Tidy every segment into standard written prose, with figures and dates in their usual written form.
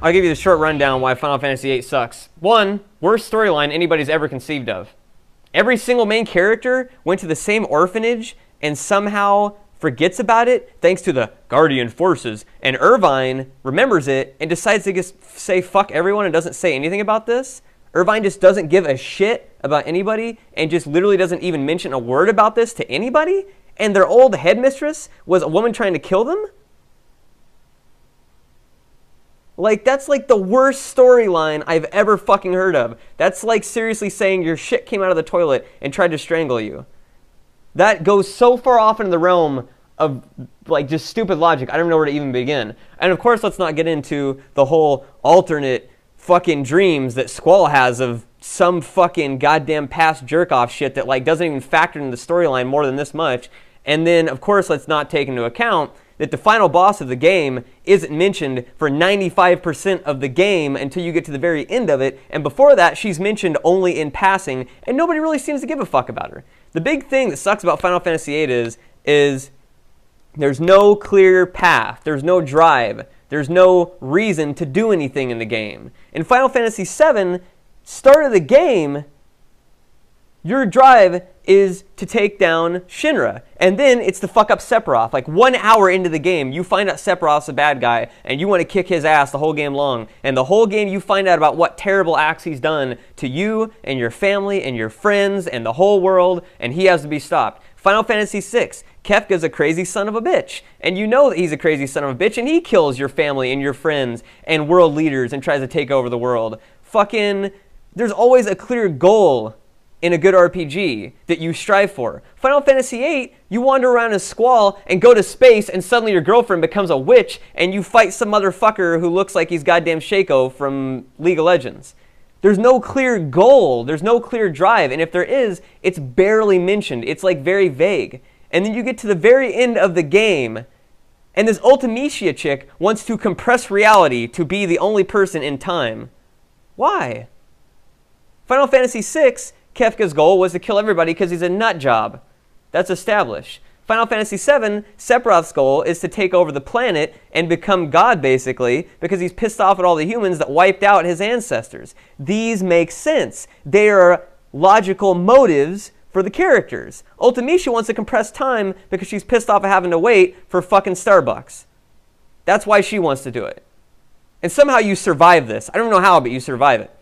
I'll give you the short rundown why Final Fantasy VIII sucks. 1, worst storyline anybody's ever conceived of. Every single main character went to the same orphanage and somehow forgets about it thanks to the Guardian Forces. And Irvine remembers it and decides to just say fuck everyone and doesn't say anything about this. Irvine just doesn't give a shit about anybody and just literally doesn't even mention a word about this to anybody. And their old headmistress was a woman trying to kill them. Like, that's like the worst storyline I've ever fucking heard of. That's like seriously saying your shit came out of the toilet and tried to strangle you. That goes so far off into the realm of like just stupid logic. I don't know where to even begin. And of course, let's not get into the whole alternate fucking dreams that Squall has of some fucking goddamn past jerk-off shit that like doesn't even factor into the storyline more than this much. And then, of course, let's not take into account that the final boss of the game isn't mentioned for 95% of the game until you get to the very end of it. And before that, she's mentioned only in passing, and nobody really seems to give a fuck about her. The big thing that sucks about Final Fantasy VIII is there's no clear path. There's no drive. There's no reason to do anything in the game. In Final Fantasy VII, start of the game, your drive is to take down Shinra. And then it's to fuck up Sephiroth. Like 1 hour into the game, you find out Sephiroth's a bad guy, and you want to kick his ass the whole game long. And the whole game you find out about what terrible acts he's done to you and your family and your friends and the whole world, and he has to be stopped. Final Fantasy VI, Kefka's a crazy son of a bitch. And you know that he's a crazy son of a bitch, and he kills your family and your friends and world leaders and tries to take over the world. Fucking, there's always a clear goal in a good RPG that you strive for. Final Fantasy VIII, you wander around as Squall and go to space and suddenly your girlfriend becomes a witch and you fight some motherfucker who looks like he's goddamn Shaco from League of Legends. There's no clear goal, there's no clear drive, and if there is, it's barely mentioned. It's like very vague. And then you get to the very end of the game and this Ultimecia chick wants to compress reality to be the only person in time. Why? Final Fantasy VI, Kefka's goal was to kill everybody because he's a nut job. That's established. Final Fantasy VII, Sephiroth's goal is to take over the planet and become God, basically, because he's pissed off at all the humans that wiped out his ancestors. These make sense. They are logical motives for the characters. Ultimecia wants to compress time because she's pissed off at having to wait for fucking Starbucks. That's why she wants to do it. And somehow you survive this. I don't know how, but you survive it.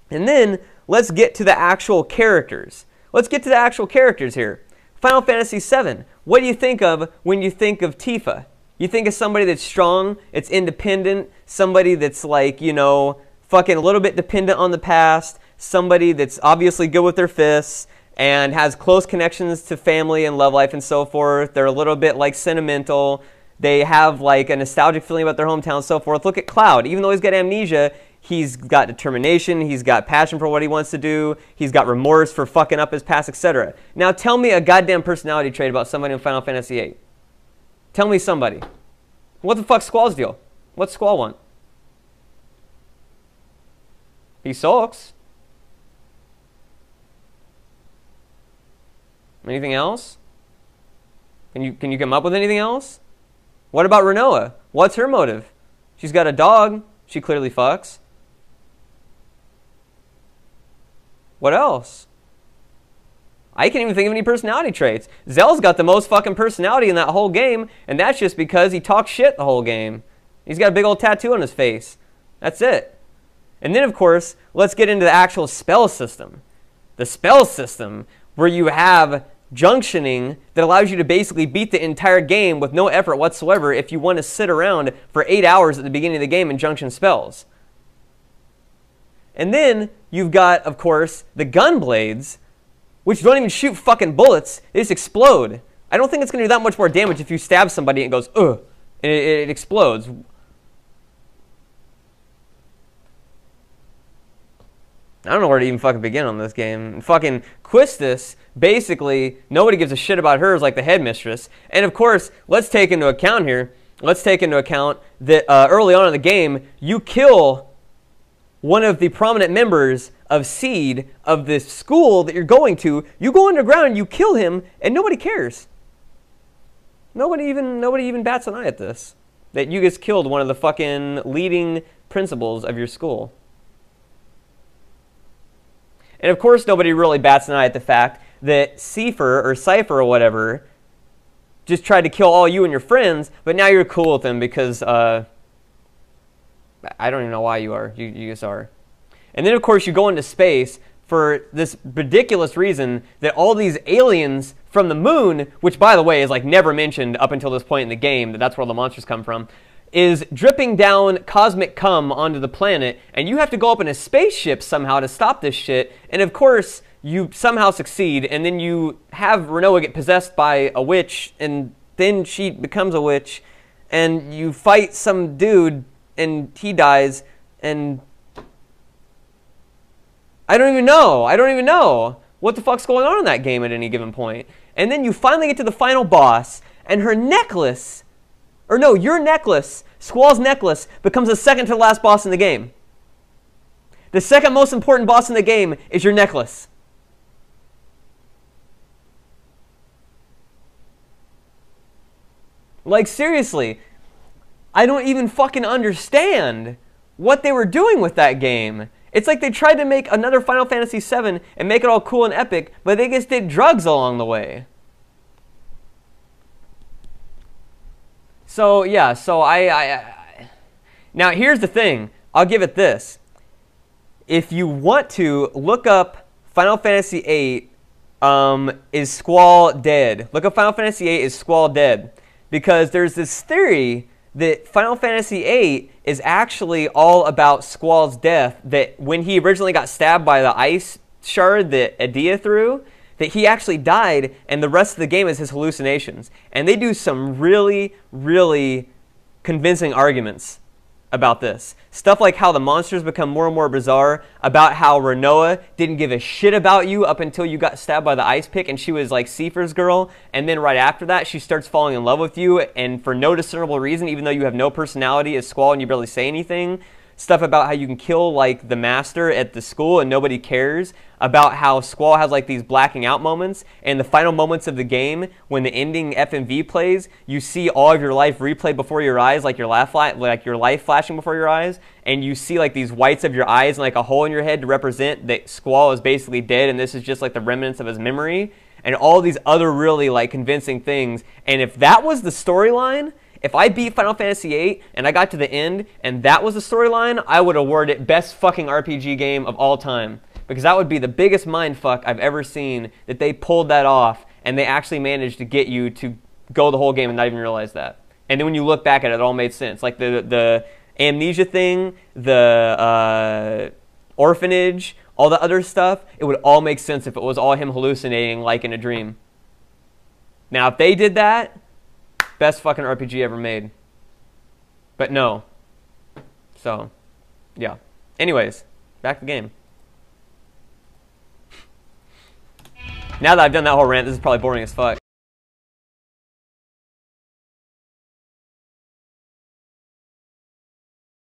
And then let's get to the actual characters. Let's get to the actual characters here. Final Fantasy VII. What do you think of when you think of Tifa? You think of somebody that's strong, it's independent, somebody that's like, you know, fucking a little bit dependent on the past, somebody that's obviously good with their fists and has close connections to family and love life and so forth. They're a little bit like sentimental. They have like a nostalgic feeling about their hometown and so forth. Look at Cloud. Even though he's got amnesia, he's got determination, he's got passion for what he wants to do, he's got remorse for fucking up his past, etc. Now tell me a goddamn personality trait about somebody in Final Fantasy VIII. Tell me somebody. What the fuck's Squall's deal? What's Squall want? He sulks. Anything else? Can you come up with anything else? What about Rinoa? What's her motive? She's got a dog. She clearly fucks. What else? I can't even think of any personality traits. Zell's got the most fucking personality in that whole game, and that's just because he talks shit the whole game. He's got a big old tattoo on his face. That's it. And then, of course, let's get into the actual spell system. The spell system, where you have junctioning that allows you to basically beat the entire game with no effort whatsoever if you want to sit around for 8 hours at the beginning of the game and junction spells. And then you've got, of course, the gun blades, which don't even shoot fucking bullets. They just explode. I don't think it's going to do that much more damage if you stab somebody and it goes, ugh, and it explodes. I don't know where to even fucking begin on this game. And fucking Quistis, basically, nobody gives a shit about her as like the headmistress. And of course, let's take into account here, that early on in the game, you kill one of the prominent members of Seed of this school that you're going to. You go underground, you kill him, and nobody cares. Nobody even bats an eye at this. That you just killed one of the fucking leading principals of your school. And of course, nobody really bats an eye at the fact that Cypher or whatever just tried to kill all you and your friends, but now you're cool with them because I don't even know why you are. You just are. And then, of course, you go into space for this ridiculous reason that all these aliens from the moon, which, by the way, is like never mentioned up until this point in the game, that's where the monsters come from, is dripping down cosmic cum onto the planet, and you have to go up in a spaceship somehow to stop this shit. And of course, you somehow succeed, and then you have Renoa get possessed by a witch, and then she becomes a witch, and you fight some dude, and he dies, and I don't even know what the fuck's going on in that game at any given point. And then you finally get to the final boss, and her necklace, or no, your necklace, Squall's necklace, becomes the second to the last boss in the game. The second most important boss in the game is your necklace. Like, seriously, I don't even fucking understand what they were doing with that game. It's like they tried to make another Final Fantasy VII and make it all cool and epic, but they just did drugs along the way. So, yeah, so now here's the thing. I'll give it this. If you want to, look up Final Fantasy VIII, is Squall dead? Look up Final Fantasy VIII, is Squall dead? Because there's this theory that Final Fantasy VIII is actually all about Squall's death, that when he originally got stabbed by the ice shard that Edea threw, that he actually died, and the rest of the game is his hallucinations. And they do some really, really convincing arguments about this. Stuff like how the monsters become more and more bizarre, about how Renoa didn't give a shit about you up until you got stabbed by the ice pick and she was like Cypher's girl, and then right after that she starts falling in love with you, and for no discernible reason, even though you have no personality as Squall and you barely say anything. Stuff about how you can kill like the master at the school and nobody cares. About how Squall has like these blacking out moments, and the final moments of the game when the ending FMV plays, you see all of your life replayed before your eyes, like your life flashing before your eyes, and you see like these whites of your eyes and like a hole in your head to represent that Squall is basically dead and this is just like the remnants of his memory, and all these other really like convincing things. And if that was the storyline, if I beat Final Fantasy VIII and I got to the end and that was the storyline, I would award it best fucking RPG game of all time. Because that would be the biggest mindfuck I've ever seen, that they pulled that off and they actually managed to get you to go the whole game and not even realize that. And then when you look back at it, it all made sense. Like the amnesia thing, the orphanage, all the other stuff, it would all make sense if it was all him hallucinating like in a dream. Now, if they did that, best fucking RPG ever made. But no. So, yeah. Anyways, back to the game. Now that I've done that whole rant, this is probably boring as fuck.